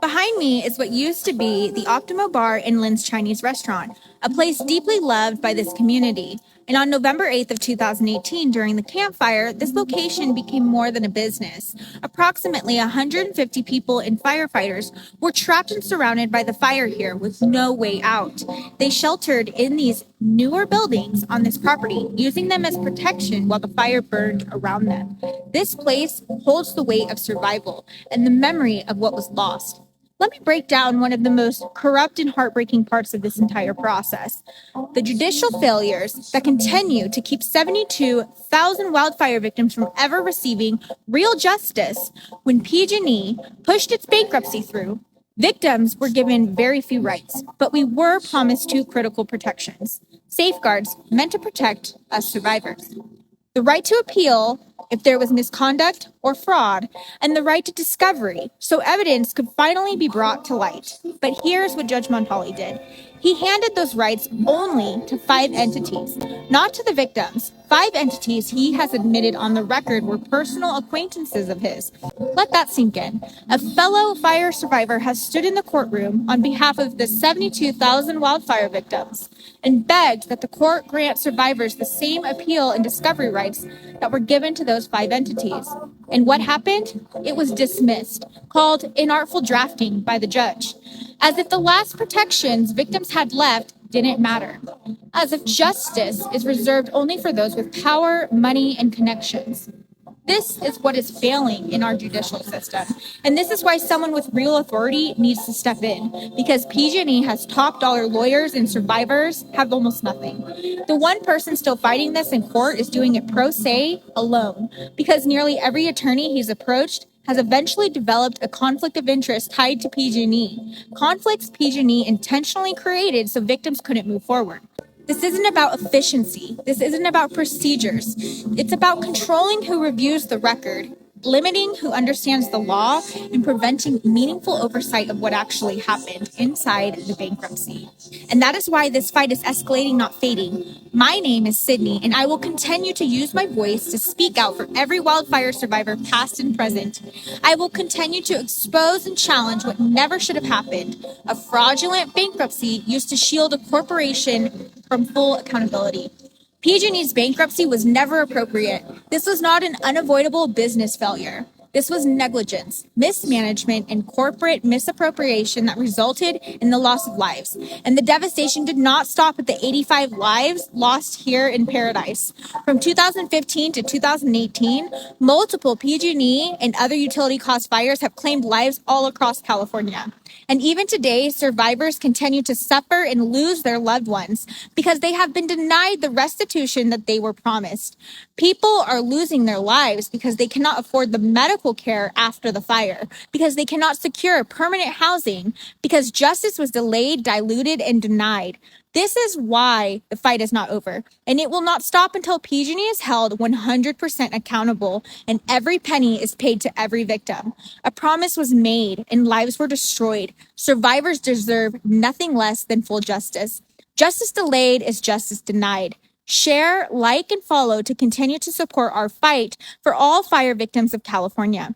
Behind me is what used to be the Optimo Bar and Lynn's Chinese restaurant, a place deeply loved by this community. And on November 8th of 2018, during the campfire, this location became more than a business. Approximately 150 people and firefighters were trapped and surrounded by the fire here with no way out. They sheltered in these newer buildings on this property, using them as protection while the fire burned around them. This place holds the weight of survival and the memory of what was lost. Let me break down one of the most corrupt and heartbreaking parts of this entire process: the judicial failures that continue to keep 72,000 wildfire victims from ever receiving real justice. When PG&E pushed its bankruptcy through, victims were given very few rights, but we were promised two critical protections: safeguards meant to protect us survivors. The right to appeal if there was misconduct or fraud, and the right to discovery so evidence could finally be brought to light. But here's what Judge Montali did. He handed those rights only to 5 entities, not to the victims. 5 entities he has admitted on the record were personal acquaintances of his. Let that sink in. A fellow fire survivor has stood in the courtroom on behalf of the 72,000 wildfire victims and begged that the court grant survivors the same appeal and discovery rights that were given to those 5 entities. And what happened? It was dismissed, called inartful drafting by the judge, as if the last protections victims had left didn't matter, as if justice is reserved only for those with power, money, and connections. This is what is failing in our judicial system. And this is why someone with real authority needs to step in, because PG&E has top dollar lawyers and survivors have almost nothing. The one person still fighting this in court is doing it pro se alone, because nearly every attorney he's approached has eventually developed a conflict of interest tied to PG&E. Conflicts PG&E intentionally created so victims couldn't move forward. This isn't about efficiency. This isn't about procedures. It's about controlling who reviews the record, limiting who understands the law, and preventing meaningful oversight of what actually happened inside the bankruptcy. And that is why this fight is escalating, not fading. My name is Sydney, and I will continue to use my voice to speak out for every wildfire survivor, past and present. I will continue to expose and challenge what never should have happened: a fraudulent bankruptcy used to shield a corporation from full accountability. PG&E's bankruptcy was never appropriate. This was not an unavoidable business failure. This was negligence, mismanagement, and corporate misappropriation that resulted in the loss of lives. And the devastation did not stop at the 85 lives lost here in Paradise. From 2015 to 2018, multiple PG&E and other utility cost fires have claimed lives all across California. And even today, survivors continue to suffer and lose their loved ones because they have been denied the restitution that they were promised. People are losing their lives because they cannot afford the medical care after the fire, because they cannot secure permanent housing, because justice was delayed, diluted, and denied. This is why the fight is not over, and it will not stop until PG&E is held 100% accountable and every penny is paid to every victim. A promise was made and lives were destroyed. Survivors deserve nothing less than full justice. Justice delayed is justice denied. Share, like, and follow to continue to support our fight for all fire victims of California.